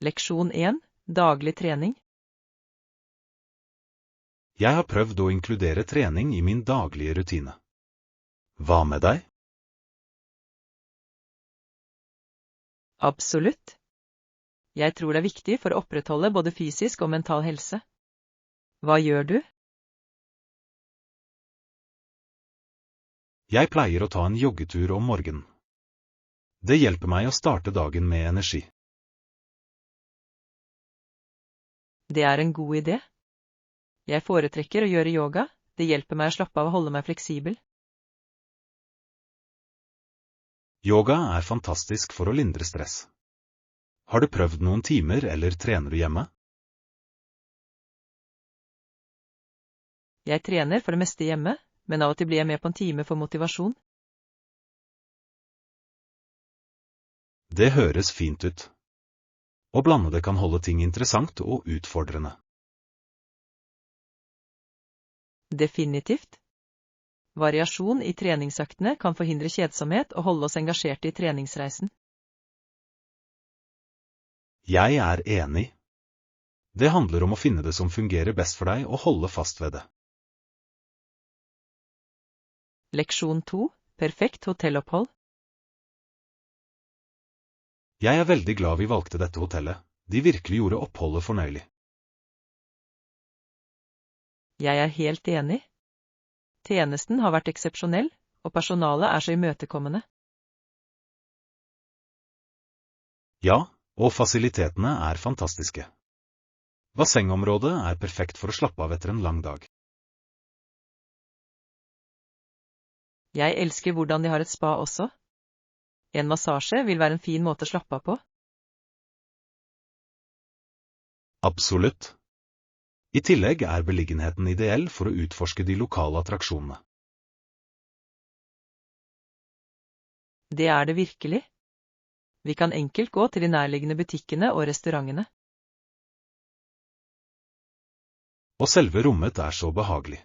Leksjon 1. Daglig trening. Jeg har prøvd å inkludere trening i min daglige rutine. Hva med deg? Absolutt. Jeg tror det er viktig for å opprettholde både fysisk og mental helse. Hva gjør du? Jeg pleier å ta en joggetur om morgenen. Det hjelper meg å starte dagen med energi. Det er en god idé. Jeg foretrekker å gjøre yoga, det hjelper meg å slappe av og holde meg fleksibel. Yoga er fantastisk for å lindre stress. Har du prøvd noen timer, eller trener du hjemme? Jeg trener for det meste hjemme, men av og til blir jeg med på en time for motivasjon. Det høres fint ut. Å blande det kan holde ting interessant og utfordrende. Definitivt. Variasjon i treningsøktene kan forhindre kjedsomhet og holde oss engasjerte i treningsreisen. Jeg er enig. Det handler om å finne det som fungerer best for deg og holde fast ved det. Leksjon 2. Perfekt hotellopphold. Jeg er veldig glad vi valgte dette hotellet. De virkelig gjorde oppholdet fornøyelig. Jeg er helt enig. Tjenesten har vært eksepsjonell, og personalet er så imøtekommende. Ja, og fasilitetene er fantastiske. Bassengområdet er perfekt for å slappe av etter en lang dag. Jeg elsker hvordan de har et spa også. En massasje vil være en fin måte å slappe av på. Absolutt. I tillegg er beliggenheten ideell for å utforske de lokale attraksjonene. Det er det virkelig. Vi kan enkelt gå til de nærliggende butikkene og restaurantene. Og selve rommet er så behagelig.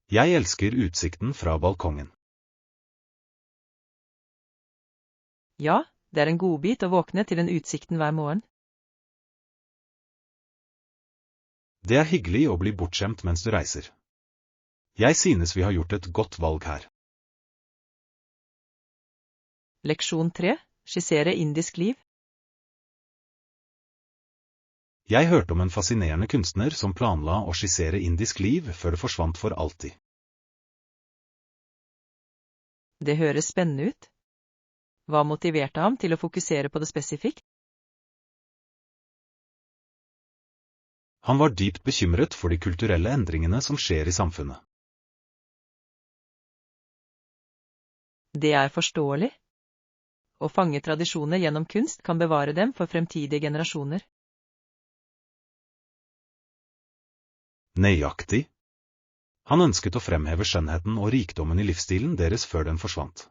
Jeg elsker utsikten fra balkongen. Ja, det er en godbit å våkne til den utsikten hver morgen. Det er hyggelig å bli bortskjemt mens du reiser. Jeg synes vi har gjort et godt valg her. Leksjon 3. Skissere indisk liv. Jeg hørte om en fascinerende kunstner som planla å skissere indisk liv før det forsvant for alltid. Det høres spennende ut. Hva motiverte ham til å fokusere på det spesifikt? Han var dypt bekymret for de kulturelle endringene som skjer i samfunnet. Det er forståelig. Å fange tradisjoner gjennom kunst kan bevare dem for fremtidige generasjoner. Nøyaktig. Han ønsket å fremheve skjønnheten og rikdommen i livsstilen deres før den forsvant.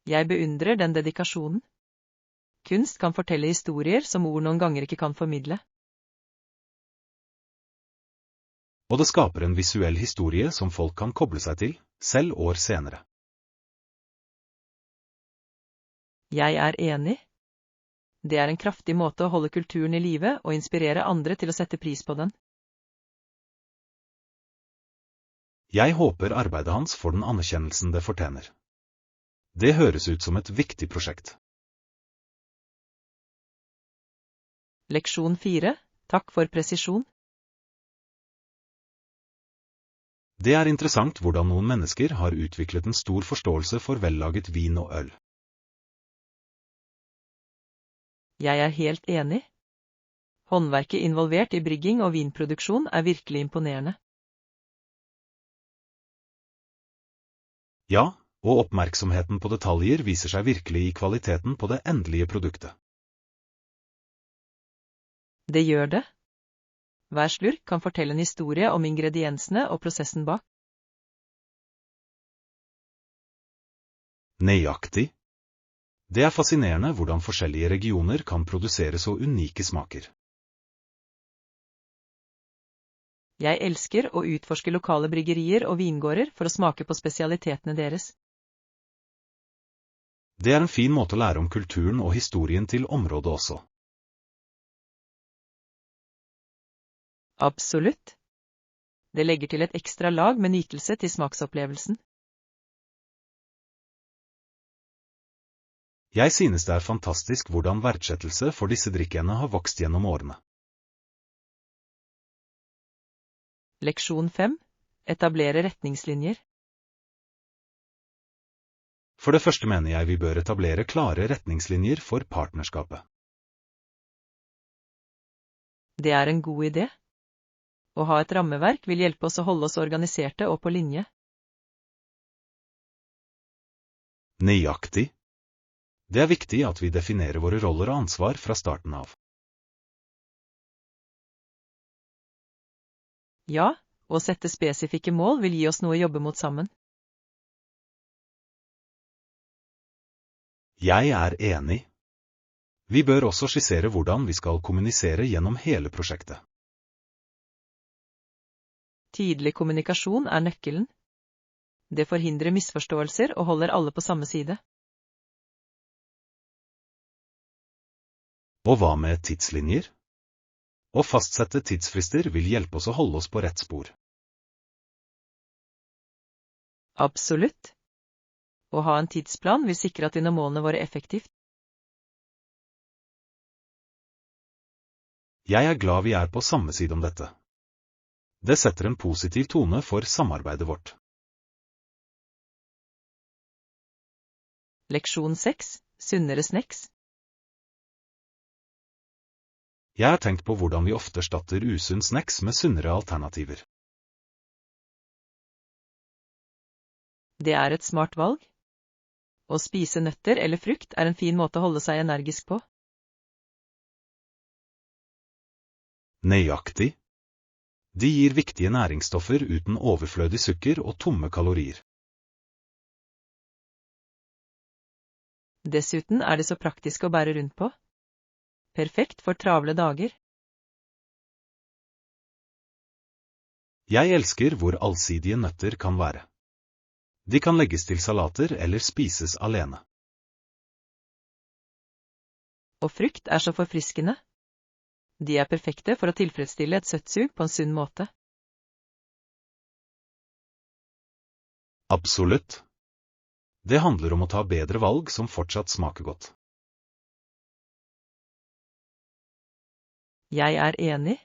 Jeg beundrer den dedikasjonen. Kunst kan fortelle historier som ord noen ganger ikke kan formidle. Og det skaper en visuell historie som folk kan koble seg til, selv år senere. Jeg er enig. Det er en kraftig måte å holde kulturen i live og inspirere andre til å sette pris på den. Jeg håper arbeidet hans får den anerkjennelsen det fortjener. Det høres ut som et viktig prosjekt. Leksjon 4. Takk for presisjon. Det er interessant hvordan noen mennesker har utviklet en stor forståelse for vellaget vin og øl. Jeg er helt enig. Håndverket involvert i brygging og vinproduksjon er virkelig imponerende. Ja, og oppmerksomheten på detaljer viser seg virkelig i kvaliteten på det endelige produktet. Det gjør det. Hver slurk kan fortelle en historie om ingrediensene og prosessen bak. Nøyaktig. Det er fascinerende hvordan forskjellige regioner kan produsere så unike smaker. Jeg elsker å utforske lokale bryggerier og vingårder for å smake på spesialitetene deres. Det er en fin måte å lære om kulturen og historien til området også. Absolutt. Det legger til et ekstra lag med nytelse til smaksopplevelsen. Jeg synes det er fantastisk hvordan verdsettelse for disse drikkene har vokst gjennom årene. Leksjon 5. Etablere retningslinjer. For det første mener jeg vi bør etablere klare retningslinjer for partnerskapet. Det er en god idé. Å ha et rammeverk vil hjelpe oss å holde oss organiserte og på linje. Nøyaktig. Det er viktig at vi definerer våre roller og ansvar fra starten av. Ja, å sette spesifikke mål vil gi oss noe å jobbe mot sammen. Jeg er enig. Vi bør også skissere hvordan vi skal kommunisere gjennom hele prosjektet. Tydelig kommunikasjon er nøkkelen. Det forhindrer misforståelser og holder alle på samme side. Og hva med tidslinjer? Å fastsette tidsfrister vil hjelpe oss å holde oss på rett spor. Absolutt. Å ha en tidsplan vil sikre at vi når målene våre effektivt. Jeg er glad vi er på samme side om dette. Det setter en positiv tone for samarbeidet vårt. Leksjon 6. Sunnere snacks. Jeg har tenkt på hvordan vi ofte erstatter usunn snacks med sunnere alternativer. Det er et smart valg. Å spise nøtter eller frukt er en fin måte å holde seg energisk på. Nøyaktig. De gir viktige næringsstoffer uten overflødig sukker og tomme kalorier. Dessuten er det så praktisk å bære rundt på. Perfekt for travle dager. Jeg elsker hvor allsidige nøtter kan være. De kan legges til salater eller spises alene. Og frukt er så forfriskende. De er perfekte for å tilfredsstille et søtsug på en sunn måte. Absolutt. Det handler om å ta bedre valg som fortsatt smaker godt. Jeg er enig.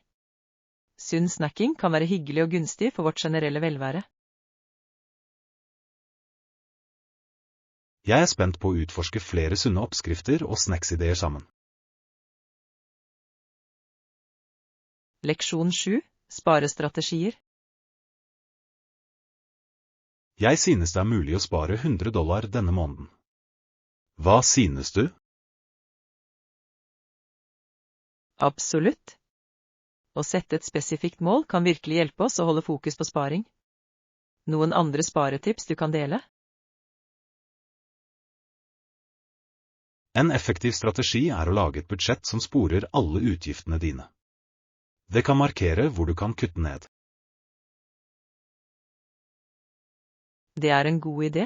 Sunn snacking kan være hyggelig og gunstig for vårt generelle velvære. Jeg er spent på å utforske flere sunne oppskrifter og snacksideer sammen. Leksjon 7. Sparestrategier. Jeg synes det er mulig å spare $100 denne måneden. Hva synes du? Absolutt. Å sette et spesifikt mål kan virkelig hjelpe oss å holde fokus på sparing. Noen andre sparetips du kan dele? En effektiv strategi er å lage et budsjett som sporer alle utgiftene dine. Det kan markere hvor du kan kutte ned. Det er en god idé.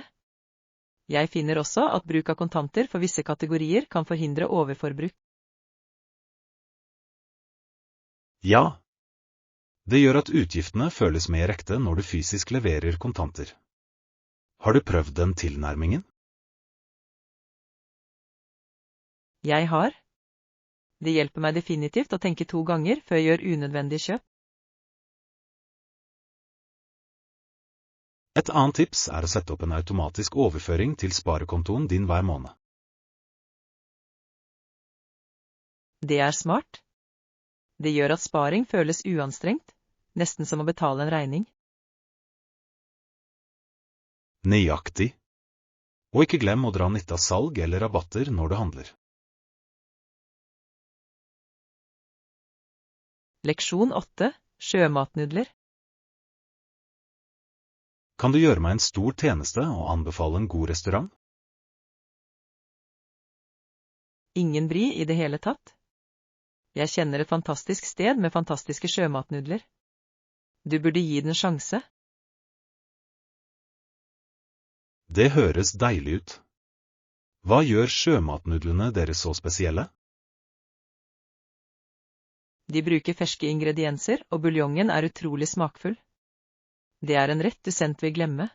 Jeg finner også at bruk av kontanter for visse kategorier kan forhindre overforbruk. Ja. Det gjør at utgiftene føles mer ekte når du fysisk leverer kontanter. Har du prøvd den tilnærmingen? Jeg har. Det hjelper meg definitivt å tenke 2 ganger før jeg gjør unødvendige kjøp. Et annet tips er å sette opp en automatisk overføring til sparekontoen din hver måned. Det er smart. Det gjør at sparing føles uanstrengt, nesten som å betale en regning. Nøyaktig. Og ikke glem å dra nytte av salg eller rabatter når du handler. Leksjon 8. Sjømatnudler. Kan du gjøre meg en stor tjeneste og anbefale en god restaurant? Ingen bry i det hele tatt. Jeg kjenner et fantastisk sted med fantastiske sjømatnudler. Du burde gi den en sjanse. Det høres deilig ut. Hva gjør sjømatnudlene deres så spesielle? De bruker ferske ingredienser, og buljongen er utrolig smakfull. Det er en rett du sent vil glemme.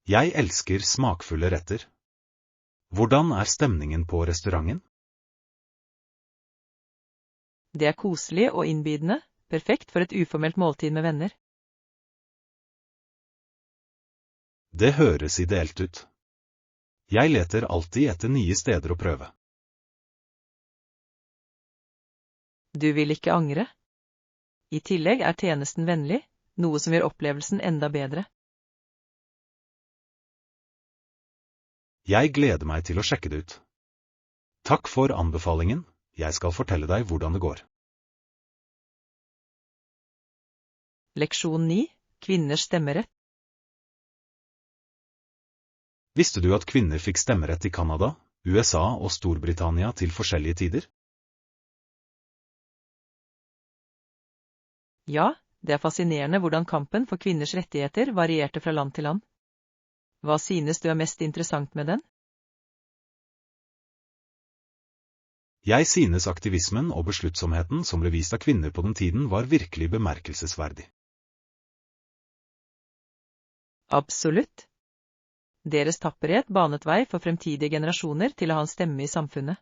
Jeg elsker smakfulle retter. Hvordan er stemningen på restauranten? Det er koselig og innbydende, perfekt for et uformelt måltid med venner. Det høres ideelt ut. Jeg leter alltid etter nye steder å prøve. Du vil ikke angre. I tillegg er tjenesten vennlig, noe som gjør opplevelsen enda bedre. Jeg gleder meg til å sjekke det ut. Takk for anbefalingen, jeg skal fortelle deg hvordan det går. Leksjon 9. Kvinners stemmerett. Visste du at kvinner fikk stemmerett i Canada, USA og Storbritannia til forskjellige tider? Ja, det er fascinerende hvordan kampen for kvinners rettigheter varierte fra land til land. Hva synes du er mest interessant med den? Jeg synes aktivismen og besluttsomheten som ble vist av kvinner på den tiden var virkelig bemerkelsesverdig. Absolutt. Deres tapperhet banet vei for fremtidige generasjoner til å ha en stemme i samfunnet.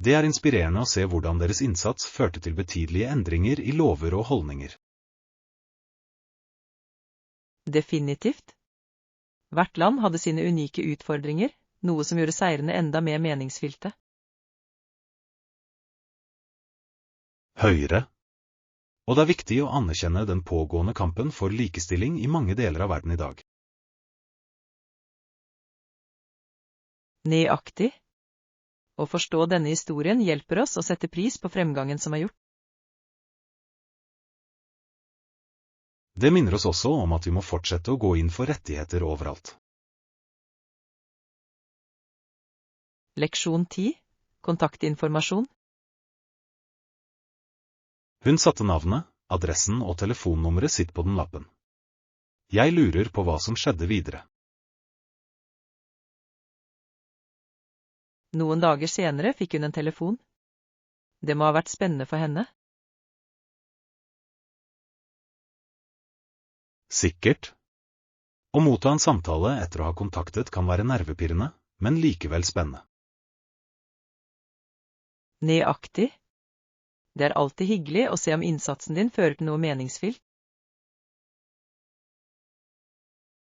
Det er inspirerende å se hvordan deres innsats førte til betydelige endringer i lover og holdninger. Definitivt. Hvert land hadde sine unike utfordringer, noe som gjorde seirene enda mer meningsfylte. Høyre. Og det er viktig å anerkjenne den pågående kampen for likestilling i mange deler av verden i dag. Nøyaktig. Å forstå denne historien hjelper oss å sette pris på fremgangen som er gjort. Det minner oss også om at vi må fortsette å gå inn for rettigheter overalt. Leksjon 10. Kontaktinformasjon. Hun satte navnet, adressen og telefonnummeret sitt på den lappen. Jeg lurer på hva som skjedde videre. Noen dager senere fikk hun en telefon. Det må ha vært spennende for henne. Sikkert. Å motta en samtale etter å ha kontaktet kan være nervepirrende, men likevel spennende. Nøyaktig. Det er alltid hyggelig å se om innsatsen din fører til noe meningsfylt.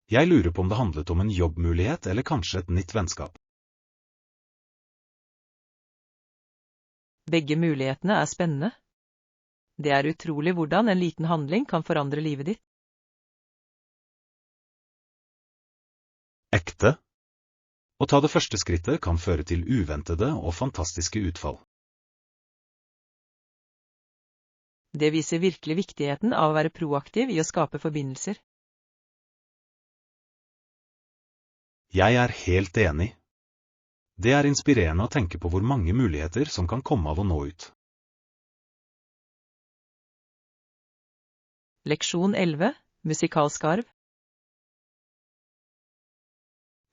Jeg lurer på om det handlet om en jobbmulighet eller kanskje et nytt vennskap. Begge mulighetene er spennende. Det er utrolig hvordan en liten handling kan forandre livet ditt. Ekte. Å ta det første skrittet kan føre til uventede og fantastiske utfall. Det viser virkelig viktigheten av å være proaktiv i å skape forbindelser. Jeg er helt enig. Det er inspirerende å tenke på hvor mange muligheter som kan komme av å nå ut. Leksjon 11. Musikalsk arv.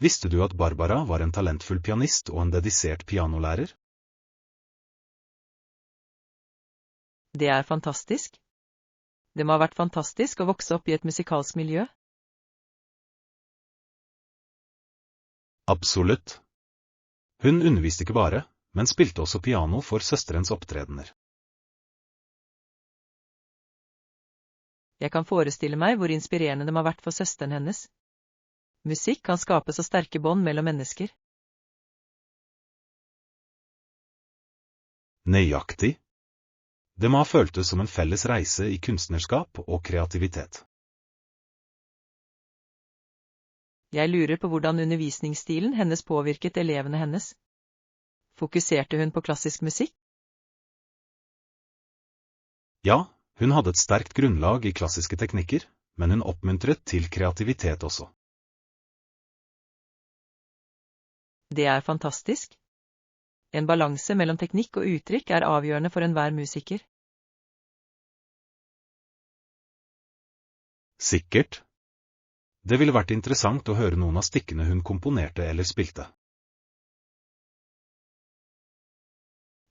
Visste du at Barbara var en talentfull pianist og en dedisert pianolærer? Det er fantastisk. Det må ha vært fantastisk å vokse opp i et musikalsk miljø. Absolutt. Hun underviste ikke bare, men spilte også piano for søsterens opptredener. Jeg kan forestille meg hvor inspirerende det må ha vært for søsteren hennes. Musikk kan skape så sterke bånd mellom mennesker. Nøyaktig. Det må ha føltes som en felles reise i kunstnerskap og kreativitet. Jeg lurer på hvordan undervisningsstilen hennes påvirket elevene hennes. Fokuserte hun på klassisk musikk? Ja, hun hadde et sterkt grunnlag i klassiske teknikker, men hun oppmuntret til kreativitet også. Det er fantastisk. En balanse mellom teknikk og uttrykk er avgjørende for enhver musiker. Sikkert. Det ville vært interessant å høre noen av stykkene hun komponerte eller spilte.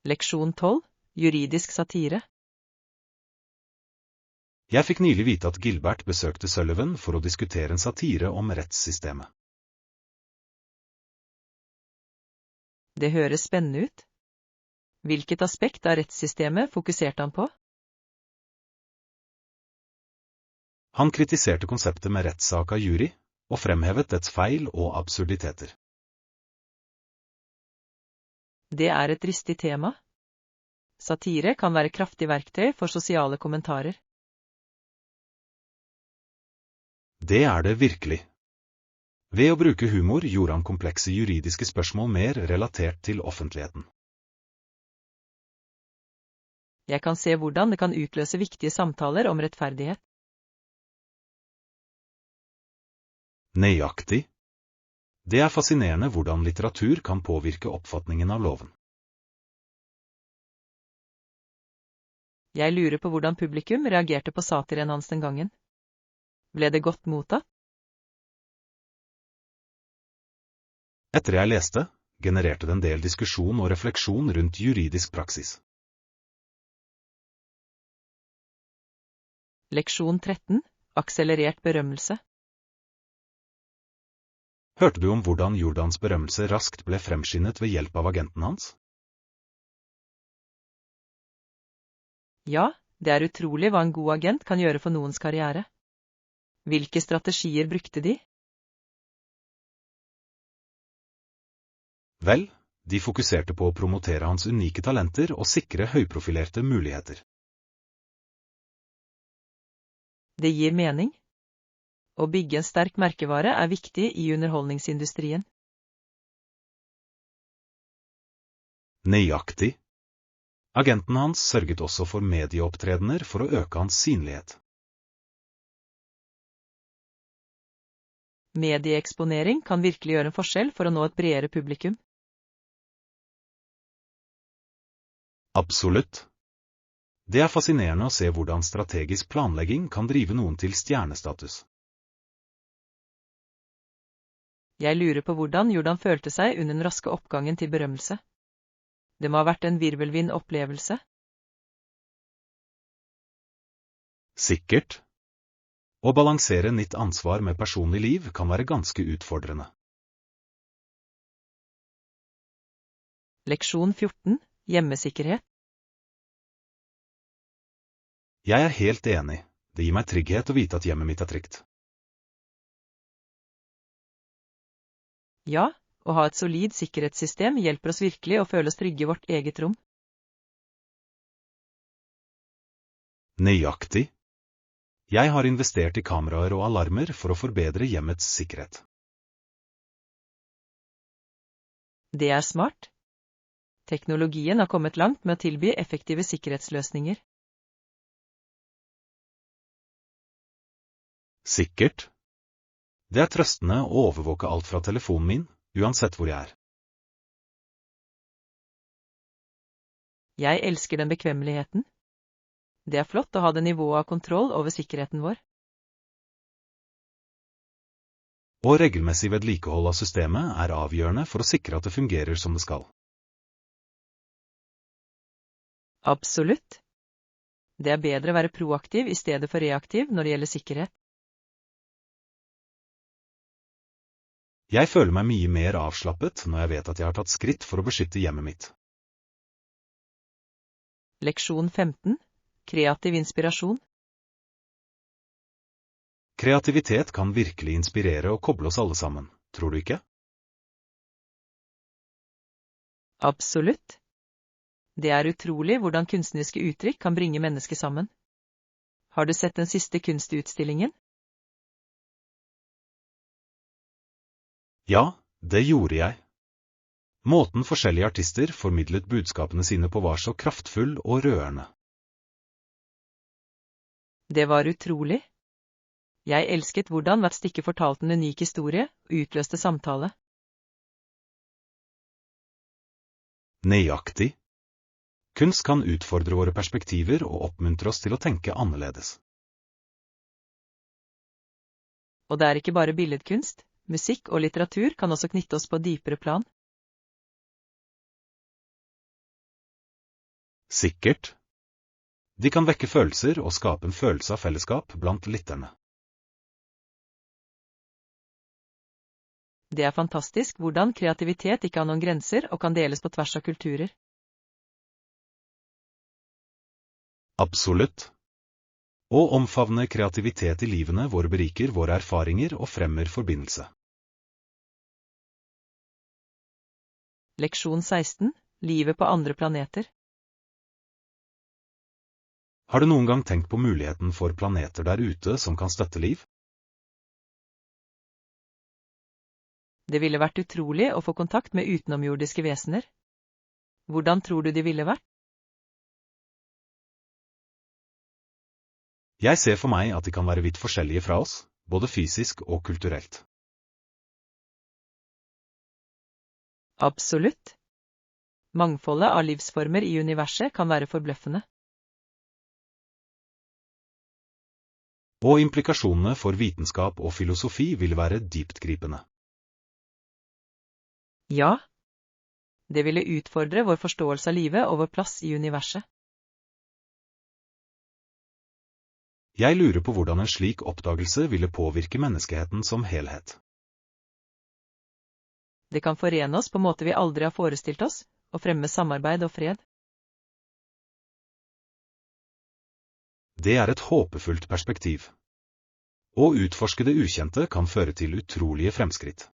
Leksjon 12. Juridisk satire. Jeg fikk nylig vite at Gilbert besøkte Sullivan for å diskutere en satire om rettssystemet. Det høres spennende ut. Hvilket aspekt av rettssystemet fokuserte han på? Han kritiserte konseptet med rettssak av jury, og fremhevet dets feil og absurditeter. Det er et dristig tema. Satire kan være kraftig verktøy for sosiale kommentarer. Det er det virkelig. Ved å bruke humor gjorde han komplekse juridiske spørsmål mer relatert til offentligheten. Jeg kan se hvordan det kan utløse viktige samtaler om rettferdighet. Nøyaktig. Det er fascinerende hvordan litteratur kan påvirke oppfatningen av loven. Jeg lurer på hvordan publikum reagerte på satiren hans den gangen. Ble det godt mottatt? Etter jeg leste, genererte det en del diskusjon og refleksjon rundt juridisk praksis. Leksjon 13. Akselerert berømmelse. Hørte du om hvordan Jordans berømmelse raskt ble fremskyndet ved hjelp av agenten hans? Ja, det er utrolig hva en god agent kan gjøre for noens karriere. Hvilke strategier brukte de? Vel, de fokuserte på å promotere hans unike talenter og sikre høyprofilerte muligheter. Det gir mening. Å bygge en sterk merkevare er viktig i underholdningsindustrien. Nøyaktig. Agenten hans sørget også for medieopptredener for å øke hans synlighet. Medieeksponering kan virkelig gjøre en forskjell for å nå et bredere publikum. Absolutt. Det er fascinerende å se hvordan strategisk planlegging kan drive noen til stjernestatus. Jeg lurer på hvordan Jordan følte seg under den raske oppgangen til berømmelse. Det må ha vært en virvelvind opplevelse. Sikkert. Å balansere nytt ansvar med personlig liv kan være ganske utfordrende. Leksjon 14. Hjemmesikkerhet. Jeg er helt enig. Det gir meg trygghet å vite at hjemmet mitt er trygt. Ja, å ha et solid sikkerhetssystem hjelper oss virkelig å føle oss trygge i vårt eget rom. Nøyaktig. Jeg har investert i kameraer og alarmer for å forbedre hjemmets sikkerhet. Det er smart. Teknologien har kommet langt med å tilby effektive sikkerhetsløsninger. Sikkert. Det er trøstende å overvåke alt fra telefonen min, uansett hvor jeg er. Jeg elsker den bekvemmeligheten. Det er flott å ha det nivået av kontroll over sikkerheten vår. Og regelmessig vedlikehold av systemet er avgjørende for å sikre at det fungerer som det skal. Absolutt. Det er bedre å være proaktiv i stedet for reaktiv når det gjelder sikkerhet. Jeg føler meg mye mer avslappet når jeg vet at jeg har tatt skritt for å beskytte hjemmet mitt. Leksjon 15. Kreativ inspirasjon. Kreativitet kan virkelig inspirere og koble oss alle sammen, tror du ikke? Absolutt. Det er utrolig hvordan kunstneriske uttrykk kan bringe mennesker sammen. Har du sett den siste kunstutstillingen? Ja, det gjorde jeg. Måten forskjellige artister formidlet budskapene sine på var så kraftfull og rørende. Det var utrolig. Jeg elsket hvordan hvert stykke fortalte en unik historie og utløste samtale. Nøyaktig. Kunst kan utfordre våre perspektiver og oppmuntre oss til å tenke annerledes. Og det er ikke bare billedkunst, musikk og litteratur kan også knytte oss på dypere plan. Sikkert. De kan vekke følelser og skape en følelse av fellesskap blant lytterne. Det er fantastisk hvordan kreativitet ikke har noen grenser og kan deles på tvers av kulturer. Absolutt. Å omfavne kreativitet i livene våre beriker våre erfaringer og fremmer forbindelse. Leksjon 16. Livet på andre planeter. Har du noen gang tenkt på muligheten for planeter der ute som kan støtte liv? Det ville vært utrolig å få kontakt med utenomjordiske vesener. Hvordan tror du de ville vært? Jeg ser for meg at de kan være vidt forskjellige fra oss, både fysisk og kulturelt. Absolutt. Mangfoldet av livsformer i universet kan være forbløffende. Og implikasjonene for vitenskap og filosofi vil være dyptgripende. Ja. Det ville utfordre vår forståelse av livet og vår plass i universet. Jeg lurer på hvordan en slik oppdagelse ville påvirke menneskeheten som helhet. Det kan forene oss på måter vi aldri har forestilt oss, og fremme samarbeid og fred. Det er et håpefullt perspektiv. Å utforske det ukjente kan føre til utrolige fremskritt.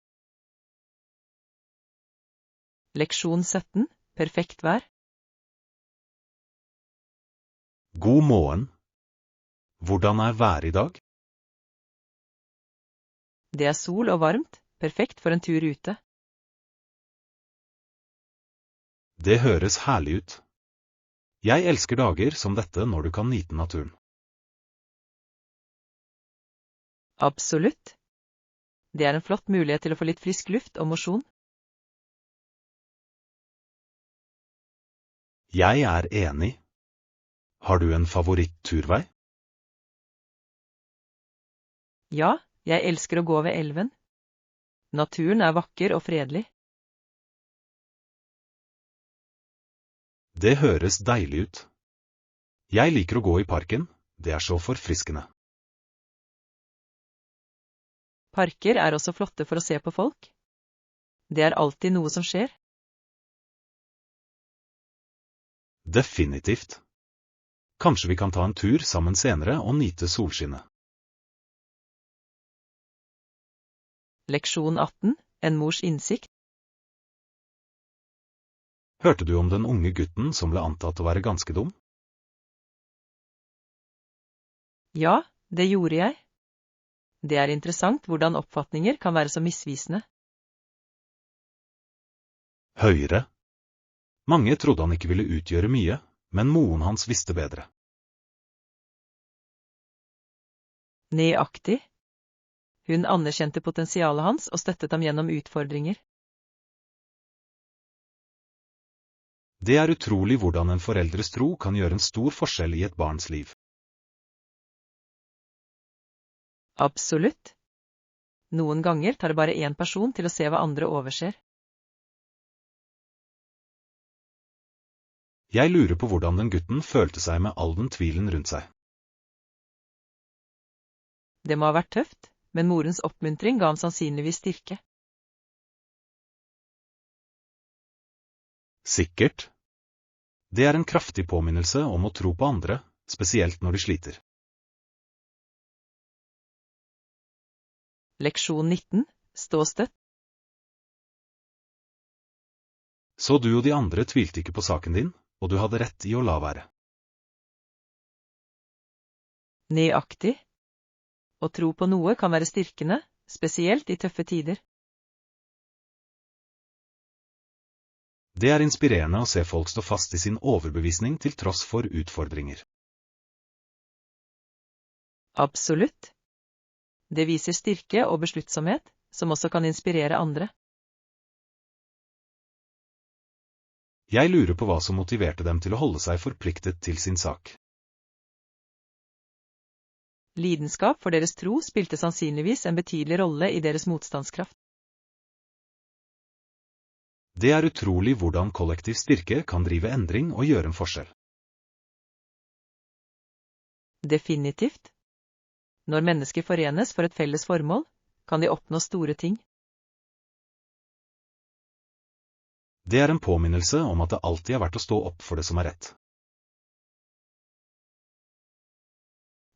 Leksjon 17. Perfekt vær. God morgen. Hvordan er været i dag? Det er sol og varmt, perfekt for en tur ute. Det høres herlig ut. Jeg elsker dager som dette når du kan nyte naturen. Absolutt. Det er en flott mulighet til å få litt frisk luft og mosjon. Jeg er enig. Har du en favoritt-turvei? Ja, jeg elsker å gå ved elven. Naturen er vakker og fredelig. Det høres deilig ut. Jeg liker å gå i parken, det er så forfriskende. Parker er også flotte for å se på folk. Det er alltid noe som skjer. Definitivt. Kanskje vi kan ta en tur sammen senere og nyte solskinnet. Leksjon 18. En mors innsikt. Hørte du om den unge gutten som ble antatt å være ganske dum? Ja, det gjorde jeg. Det er interessant hvordan oppfatninger kan være så misvisende. Høyre. Mange trodde han ikke ville utgjøre mye, men moren hans visste bedre. Nøyaktig. Hun anerkjente potensialet hans og støttet ham gjennom utfordringer. Det er utrolig hvordan en foreldres tro kan gjøre en stor forskjell i et barns liv. Absolutt. Noen ganger tar det bare én person til å se hva andre overser. Jeg lurer på hvordan den gutten følte seg med all den tvilen rundt seg. Det må ha vært tøft, men morens oppmuntring ga ham sannsynligvis styrke. Sikkert. Det er en kraftig påminnelse om å tro på andre, spesielt når de sliter. Leksjon 19. Stå støtt. Så du og de andre tvilte ikke på saken din, og du hadde rett i å la være. Nøyaktig. Å tro på noe kan være styrkende, spesielt i tøffe tider. Det er inspirerende å se folk stå fast i sin overbevisning til tross for utfordringer. Absolutt. Det viser styrke og besluttsomhet, som også kan inspirere andre. Jeg lurer på hva som motiverte dem til å holde seg forpliktet til sin sak. Lidenskap for deres tro spilte sannsynligvis en betydelig rolle i deres motstandskraft. Det er utrolig hvordan kollektiv styrke kan drive endring og gjøre en forskjell. Definitivt. Når mennesker forenes for et felles formål, kan de oppnå store ting. Det er en påminnelse om at det alltid er verdt å stå opp for det som er rett.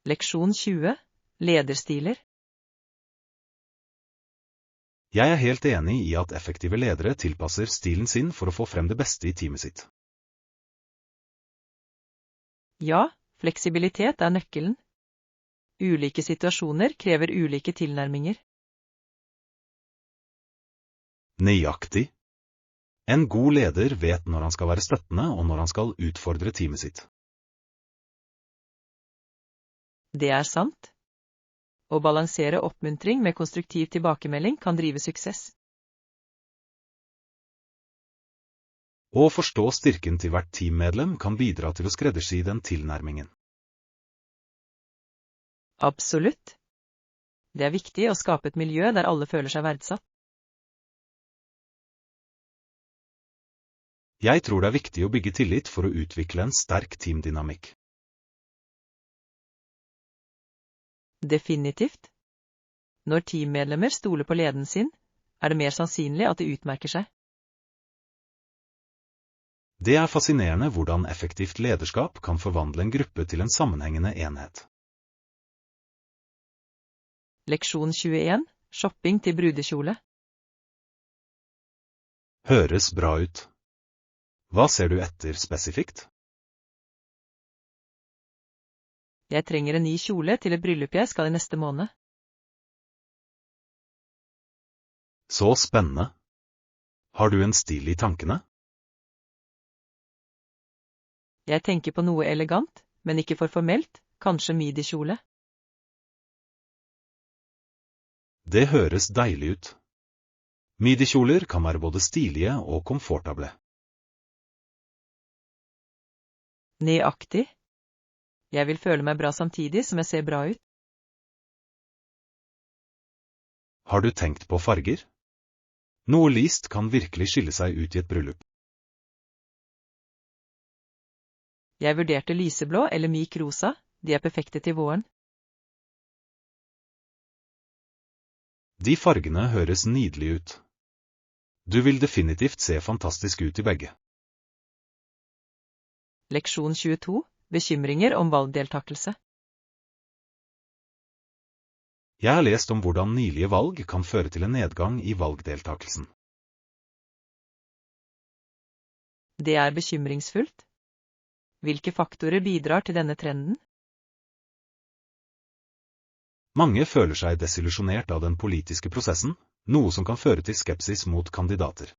Leksjon 20. Lederstiler. Jeg er helt enig i at effektive ledere tilpasser stilen sin for å få frem det beste i teamet sitt. Ja, fleksibilitet er nøkkelen. Ulike situasjoner krever ulike tilnærminger. Nøyaktig. En god leder vet når han skal være støttende og når han skal utfordre teamet sitt. Det er sant. Å balansere oppmuntring med konstruktiv tilbakemelding kan drive suksess. Å forstå styrken til hvert teammedlem kan bidra til å skreddersy den tilnærmingen. Absolutt. Det er viktig å skape et miljø der alle føler seg verdsatt. Jeg tror det er viktig å bygge tillit for å utvikle en sterk teamdynamikk. Definitivt. Når teammedlemmer stoler på leden sin, er det mer sannsynlig at de utmerker seg. Det er fascinerende hvordan effektivt lederskap kan forvandle en gruppe til en sammenhengende enhet. Leksjon 21. Shopping til brudekjole. Høres bra ut. Hva ser du etter spesifikt? Jeg trenger en ny kjole til et bryllup jeg skal i neste måned. Så spennende. Har du en stil i tankene? Jeg tenker på noe elegant, men ikke for formelt, kanskje midi-kjole. Det høres deilig ut. Midi-kjoler kan være både stilige og komfortable. Nøyaktig. Jeg vil føle meg bra samtidig som jeg ser bra ut. Har du tenkt på farger? Noe lyst kan virkelig skille seg ut i et bryllup. Jeg vurderte lyseblå eller myk rosa, de er perfekte til våren. De fargene høres nydelig ut. Du vil definitivt se fantastisk ut i begge. Leksjon 22. Bekymringer om valgdeltakelse. Jeg har lest om hvordan nylige valg kan føre til en nedgang i valgdeltakelsen. Det er bekymringsfullt. Hvilke faktorer bidrar til denne trenden? Mange føler seg desillusjonert av den politiske prosessen, noe som kan føre til skepsis mot kandidater.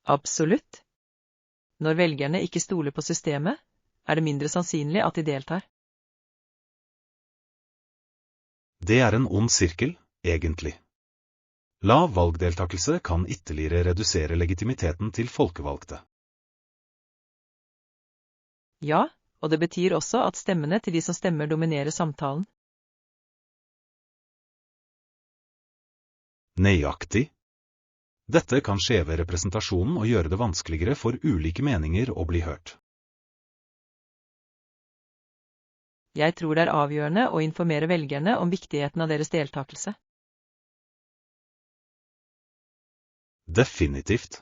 Absolutt. Når velgerne ikke stoler på systemet, er det mindre sannsynlig at de deltar. Det er en ond sirkel, egentlig. Lav valgdeltakelse kan ytterligere redusere legitimiteten til folkevalgte. Ja, og det betyr også at stemmene til de som stemmer dominerer samtalen. Nøyaktig. Dette kan skjeve representasjonen og gjøre det vanskeligere for ulike meninger å bli hørt. Jeg tror det er avgjørende å informere velgerne om viktigheten av deres deltakelse. Definitivt.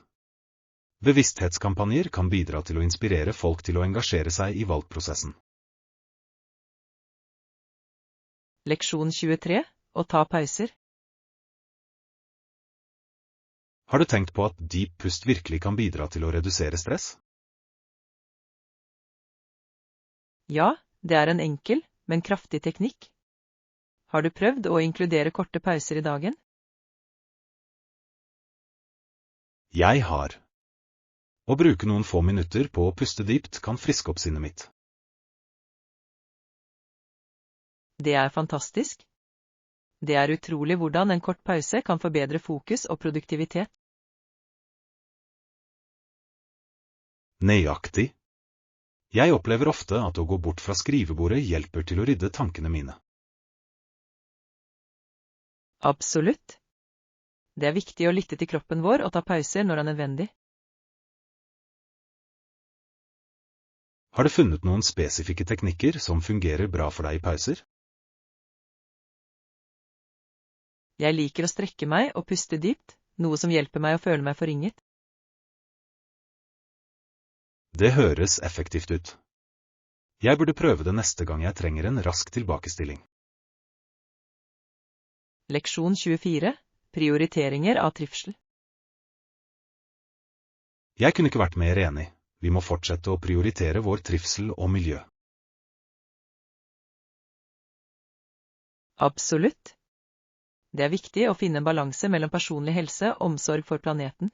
Bevissthetskampanjer kan bidra til å inspirere folk til å engasjere seg i valgprosessen. Leksjon 23. Å ta pauser. Har du tenkt på at dyp pust virkelig kan bidra til å redusere stress? Ja, det er en enkel, men kraftig teknikk. Har du prøvd å inkludere korte pauser i dagen? Jeg har. Å bruke noen få minutter på å puste dypt kan friske opp sinnet mitt. Det er fantastisk. Det er utrolig hvordan en kort pause kan forbedre fokus og produktivitet. Nøyaktig. Jeg opplever ofte at å gå bort fra skrivebordet hjelper til å rydde tankene mine. Absolutt. Det er viktig å lytte til kroppen vår og ta pauser når det er nødvendig. Har du funnet noen spesifikke teknikker som fungerer bra for deg i pauser? Jeg liker å strekke meg og puste dypt, noe som hjelper meg å føle meg forringet. Det høres effektivt ut. Jeg burde prøve det neste gang jeg trenger en rask tilbakestilling. Leksjon 24. Prioriteringer av trivsel. Jeg kunne ikke vært mer enig. Vi må fortsette å prioritere vår trivsel og miljø. Absolutt. Det er viktig å finne en balanse mellom personlig helse og omsorg for planeten.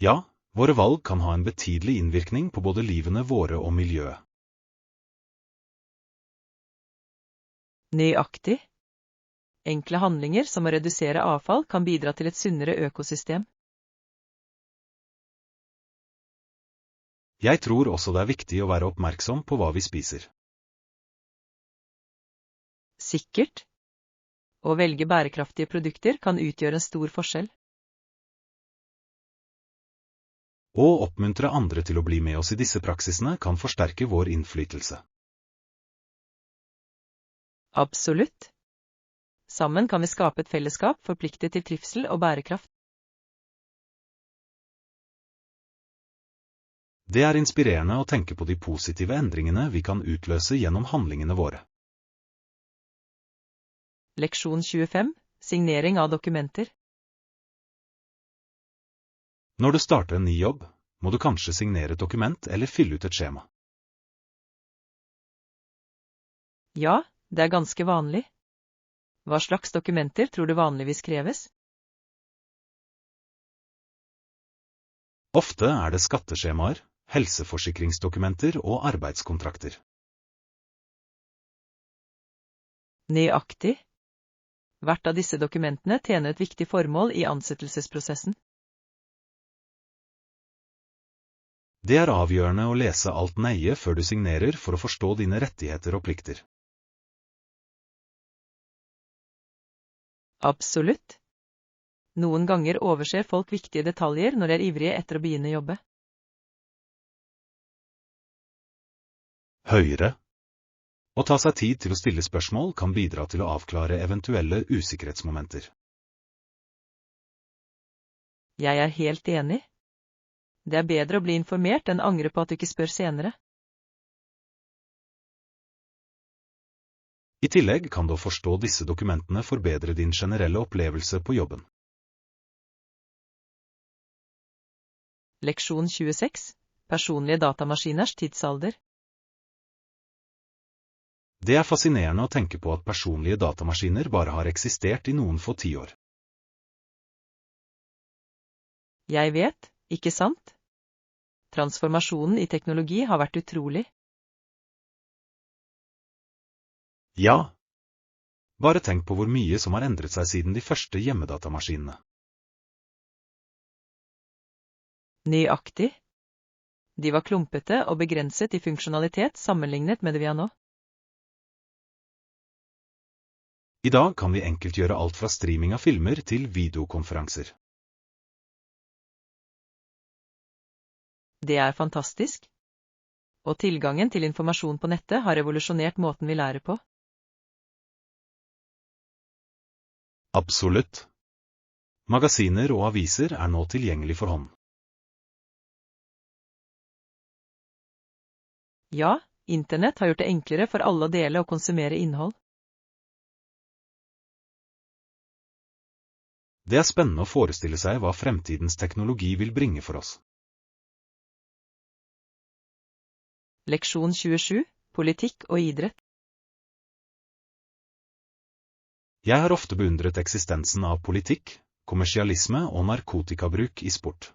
Ja, våre valg kan ha en betydelig innvirkning på både livene våre og miljøet. Nøyaktig. Enkle handlinger som å redusere avfall kan bidra til et sunnere økosystem. Jeg tror også det er viktig å være oppmerksom på hva vi spiser. Sikkert. Å velge bærekraftige produkter kan utgjøre en stor forskjell. Å oppmuntre andre til å bli med oss i disse praksisene kan forsterke vår innflytelse. Absolutt. Sammen kan vi skape et fellesskap forpliktet til trivsel og bærekraft. Det er inspirerende å tenke på de positive endringene vi kan utløse gjennom handlingene våre. Leksjon 25. Signering av dokumenter. Når du starter en ny jobb, må du kanskje signere et dokument eller fylle ut et skjema. Ja, det er ganske vanlig. Hva slags dokumenter tror du vanligvis kreves? Ofte er det skatteskjemaer, helseforsikringsdokumenter og arbeidskontrakter. Nøyaktig. Hvert av disse dokumentene tjener et viktig formål i ansettelsesprosessen. Det er avgjørende å lese alt nøye før du signerer for å forstå dine rettigheter og plikter. Absolutt. Noen ganger overser folk viktige detaljer når de er ivrige etter å begynne å jobbe. Høyre. Å ta seg tid til å stille spørsmål kan bidra til å avklare eventuelle usikkerhetsmomenter. Jeg er helt enig. Det er bedre å bli informert enn angre på at du ikke spør senere. I tillegg kan du forstå disse dokumentene forbedre din generelle opplevelse på jobben. Leksjon 26. Personlige datamaskiners tidsalder. Det er fascinerende å tenke på at personlige datamaskiner bare har eksistert i noen få tiår. Jeg vet, ikke sant? Transformasjonen i teknologi har vært utrolig. Ja. Bare tenk på hvor mye som har endret seg siden de første hjemmedatamaskinene. Nøyaktig. De var klumpete og begrenset i funksjonalitet sammenlignet med det vi har nå. I dag kan vi enkelt gjøre alt fra streaming av filmer til videokonferanser. Det er fantastisk. Og tilgangen til informasjon på nettet har revolusjonert måten vi lærer på. Absolutt. Magasiner og aviser er nå tilgjengelig for hånd. Ja, internett har gjort det enklere for alle å dele og konsumere innhold. Det er spennende å forestille seg hva fremtidens teknologi vil bringe for oss. Leksjon 27. Politikk og idrett. Jeg har ofte beundret eksistensen av politikk, kommersialisme og narkotikabruk i sport.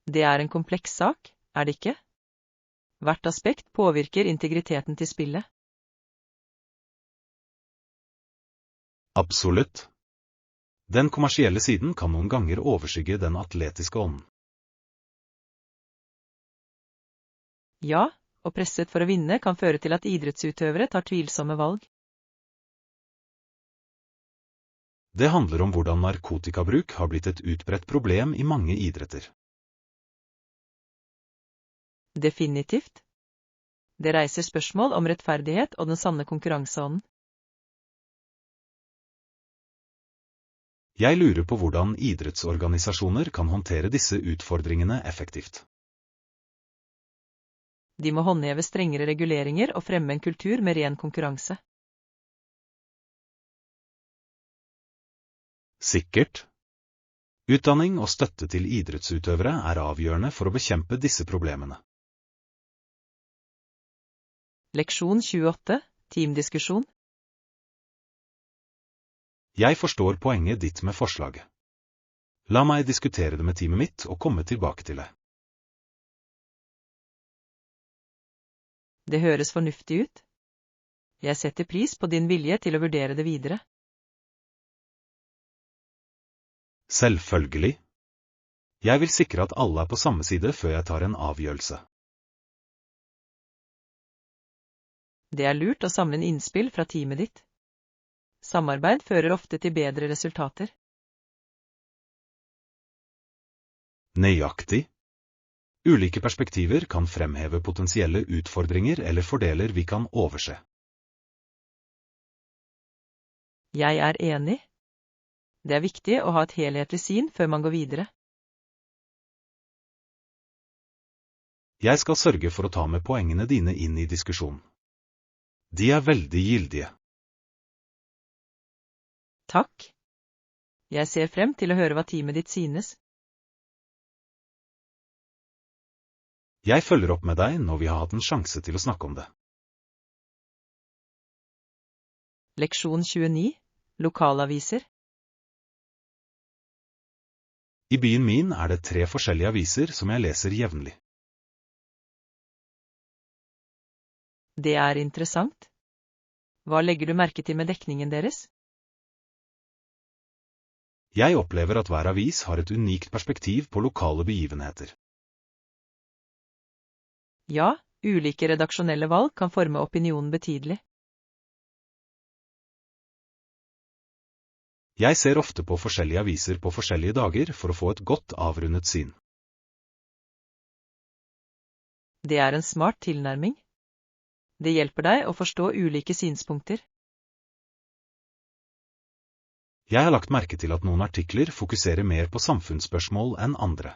Det er en kompleks sak, er det ikke? Hvert aspekt påvirker integriteten til spillet. Absolutt. Den kommersielle siden kan noen ganger overskygge den atletiske ånden. Ja, og presset for å vinne kan føre til at idrettsutøvere tar tvilsomme valg. Det handler om hvordan narkotikabruk har blitt et utbredt problem i mange idretter. Definitivt. Det reiser spørsmål om rettferdighet og den sanne konkurranseånden. Jeg lurer på hvordan idrettsorganisasjoner kan håndtere disse utfordringene effektivt. De må håndheve strengere reguleringer og fremme en kultur med ren konkurranse. Sikkert. Utdanning og støtte til idrettsutøvere er avgjørende for å bekjempe disse problemene. Leksjon 28, teamdiskusjon. Jeg forstår poenget ditt med forslaget. La meg diskutere det med teamet mitt og komme tilbake til det. Det høres fornuftig ut. Jeg setter pris på din vilje til å vurdere det videre. Selvfølgelig. Jeg vil sikre at alle er på samme side før jeg tar en avgjørelse. Det er lurt å samle inn innspill fra teamet ditt. Samarbeid fører ofte til bedre resultater. Nøyaktig. Ulike perspektiver kan fremheve potensielle utfordringer eller fordeler vi kan overse. Jeg er enig. Det er viktig å ha et helhetlig syn før man går videre. Jeg skal sørge for å ta med poengene dine inn i diskusjonen. De er veldig gyldige. Takk. Jeg ser frem til å høre hva teamet ditt synes. Jeg følger opp med deg når vi har hatt en sjanse til å snakke om det. Leksjon 29, lokalaviser. I byen min er det 3 forskjellige aviser som jeg leser jevnlig. Det er interessant. Hva legger du merke til med dekningen deres? Jeg opplever at hver avis har et unikt perspektiv på lokale begivenheter. Ja, ulike redaksjonelle valg kan forme opinionen betydelig. Jeg ser ofte på forskjellige aviser på forskjellige dager for å få et godt avrundet syn. Det er en smart tilnærming. Det hjelper deg å forstå ulike synspunkter. Jeg har lagt merke til at noen artikler fokuserer mer på samfunnsspørsmål enn andre.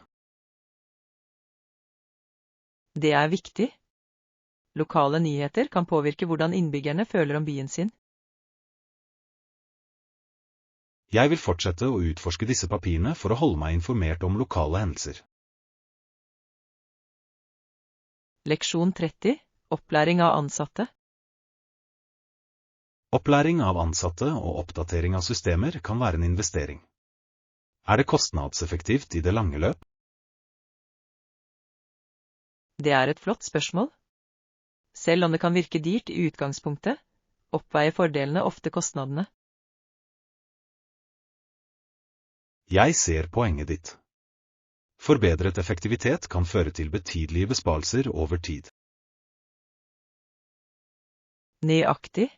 Det er viktig. Lokale nyheter kan påvirke hvordan innbyggerne føler om byen sin. Jeg vil fortsette å utforske disse papirene for å holde meg informert om lokale hendelser. Leksjon 30, opplæring av ansatte. Opplæring av ansatte og oppdatering av systemer kan være en investering. Er det kostnadseffektivt i det lange løp? Det er et flott spørsmål. Selv om det kan virke dyrt i utgangspunktet, oppveier fordelene ofte kostnadene. Jeg ser poenget ditt. Forbedret effektivitet kan føre til betydelige besparelser over tid. Nøyaktig.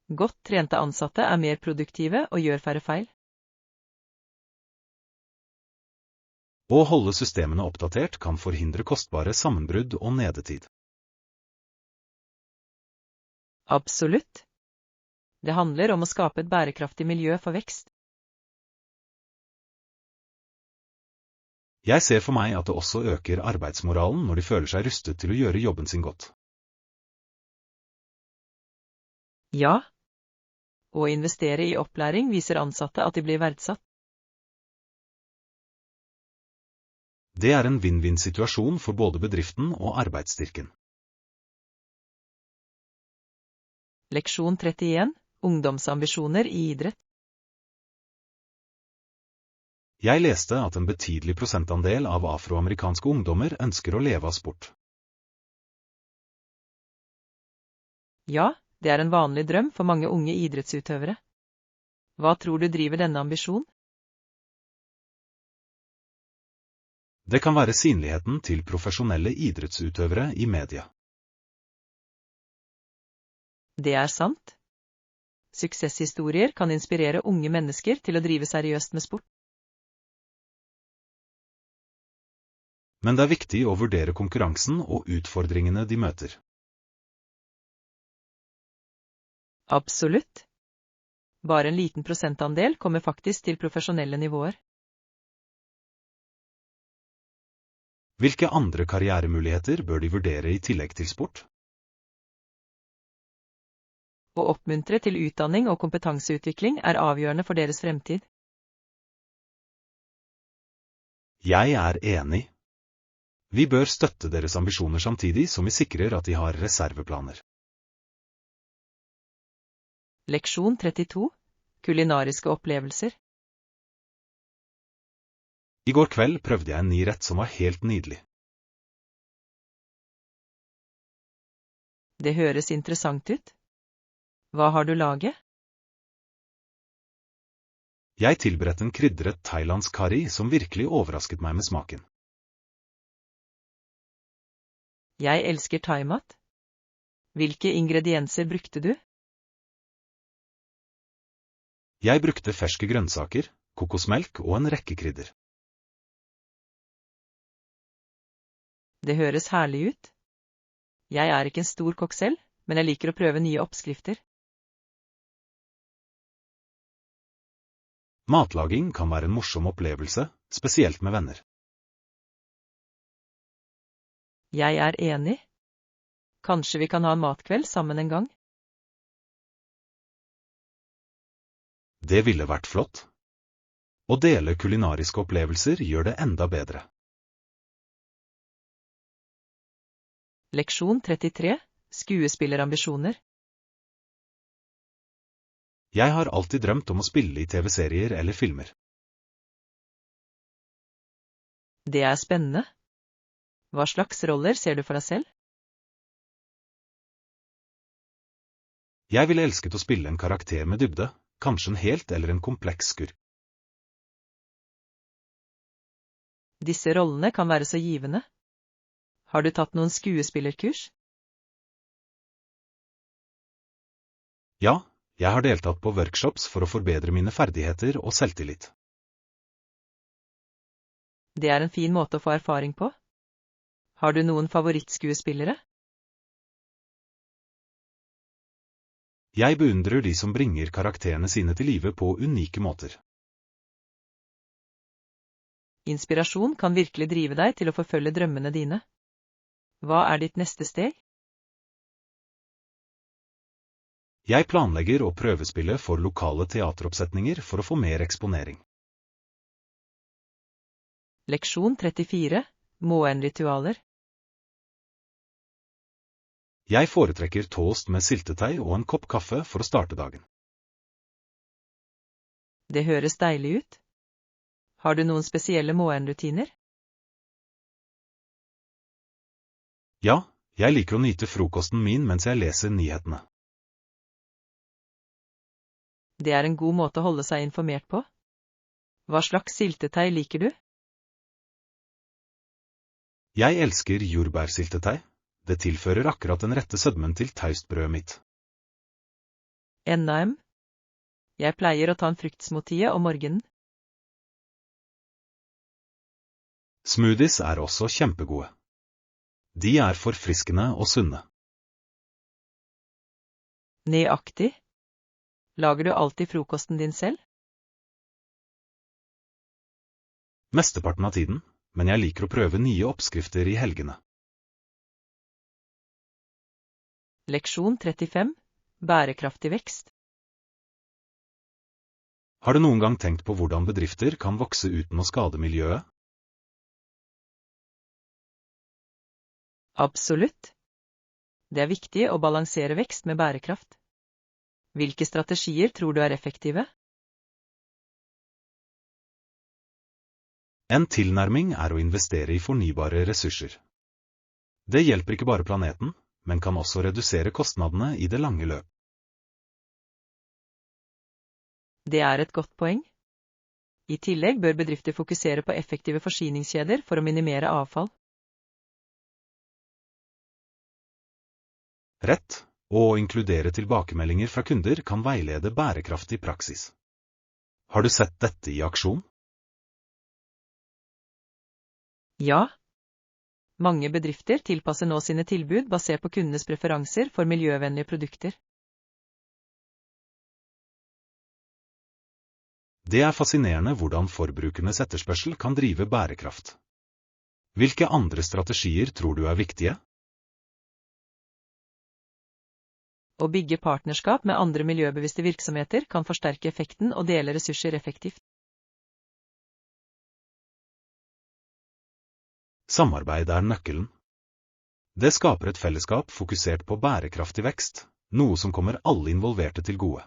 Godt trente ansatte er mer produktive og gjør færre feil. Å holde systemene oppdatert kan forhindre kostbare sammenbrudd og nedetid. Absolutt. Det handler om å skape et bærekraftig miljø for vekst. Jeg ser for meg at det også øker arbeidsmoralen når de føler seg rustet til å gjøre jobben sin godt. Ja. Å investere i opplæring viser ansatte at de blir verdsatt. Det er en vinn-vinn-situasjon for både bedriften og arbeidsstyrken. Leksjon 31, ungdomsambisjoner i idrett. Jeg leste at en betydelig prosentandel av afroamerikanske ungdommer ønsker å leve av sport. Ja, det er en vanlig drøm for mange unge idrettsutøvere. Hva tror du driver denne ambisjon? Det kan være synligheten til profesjonelle idrettsutøvere i media. Det er sant. Suksesshistorier kan inspirere unge mennesker til å drive seriøst med sport. Men det er viktig å vurdere konkurransen og utfordringene de møter. Absolutt. Bare en liten prosentandel kommer faktisk til profesjonelle nivåer. Hvilke andre karrieremuligheter bør de vurdere i tillegg til sport? Å oppmuntre til utdanning og kompetanseutvikling er avgjørende for deres fremtid. Jeg er enig. Vi bør støtte deres ambisjoner samtidig som vi sikrer at de har reserveplaner. Leksjon 32. Kulinariske opplevelser. I går kveld prøvde jeg en ny rett som var helt nydelig. Det høres interessant ut. Hva har du laget? Jeg tilberedte en krydret thailandsk curry som virkelig overrasket meg med smaken. Jeg elsker thaimat. Hvilke ingredienser brukte du? Jeg brukte ferske grønnsaker, kokosmelk og en rekke krydder. Det høres herlig ut. Jeg er ikke en stor kokk selv, men jeg liker å prøve nye oppskrifter. Matlaging kan være en morsom opplevelse, spesielt med venner. Jeg er enig. Kanskje vi kan ha en matkveld sammen en gang? Det ville vært flott. Å dele kulinariske opplevelser gjør det enda bedre. Leksjon 33. Skuespillerambisjoner. Jeg har alltid drømt om å spille i TV-serier eller filmer. Det er spennende. Hva slags roller ser du for deg selv? Jeg ville elsket å spille en karakter med dybde, kanskje en helt eller en kompleks skurk. Disse rollene kan være så givende. Har du tatt noen skuespillerkurs? Ja, jeg har deltatt på workshops for å forbedre mine ferdigheter og selvtillit. Det er en fin måte å få erfaring på. Har du noen favorittskuespillere? Jeg beundrer de som bringer karakterene sine til live på unike måter. Inspirasjon kan virkelig drive deg til å forfølge drømmene dine. Hva er ditt neste steg? Jeg planlegger å prøvespille for lokale teateroppsetninger for å få mer eksponering. Leksjon 34. Morgenritualer. Jeg foretrekker toast med syltetøy og en kopp kaffe for å starte dagen. Det høres deilig ut. Har du noen spesielle morgenrutiner? Ja, jeg liker å nyte frokosten min mens jeg leser nyhetene. Det er en god måte å holde seg informert på. Hva slags syltetøy liker du? Jeg elsker jordbærsyltetøy. Det tilfører akkurat den rette sødmen til toastbrødet mitt. NAM. Jeg pleier å ta en fruktsmoothie om morgenen. Smoothies er også kjempegode. De er forfriskende og sunne. Nøyaktig. Lager du alltid frokosten din selv? Mesteparten av tiden, men jeg liker å prøve nye oppskrifter i helgene. Leksjon 35. Bærekraftig vekst. Har du noen gang tenkt på hvordan bedrifter kan vokse uten å skade miljøet? Absolutt. Det er viktig å balansere vekst med bærekraft. Hvilke strategier tror du er effektive? En tilnærming er å investere i fornybare ressurser. Det hjelper ikke bare planeten, men kan også redusere kostnadene i det lange løp. Det er et godt poeng. I tillegg bør bedrifter fokusere på effektive forsyningskjeder for å minimere avfall. Rett, og å inkludere tilbakemeldinger fra kunder kan veilede bærekraftig praksis. Har du sett dette i aksjon? Ja. Mange bedrifter tilpasser nå sine tilbud basert på kundenes preferanser for miljøvennlige produkter. Det er fascinerende hvordan forbrukernes etterspørsel kan drive bærekraft. Hvilke andre strategier tror du er viktige? Å bygge partnerskap med andre miljøbevisste virksomheter kan forsterke effekten og dele ressurser effektivt. Samarbeid er nøkkelen. Det skaper et fellesskap fokusert på bærekraftig vekst, noe som kommer alle involverte til gode.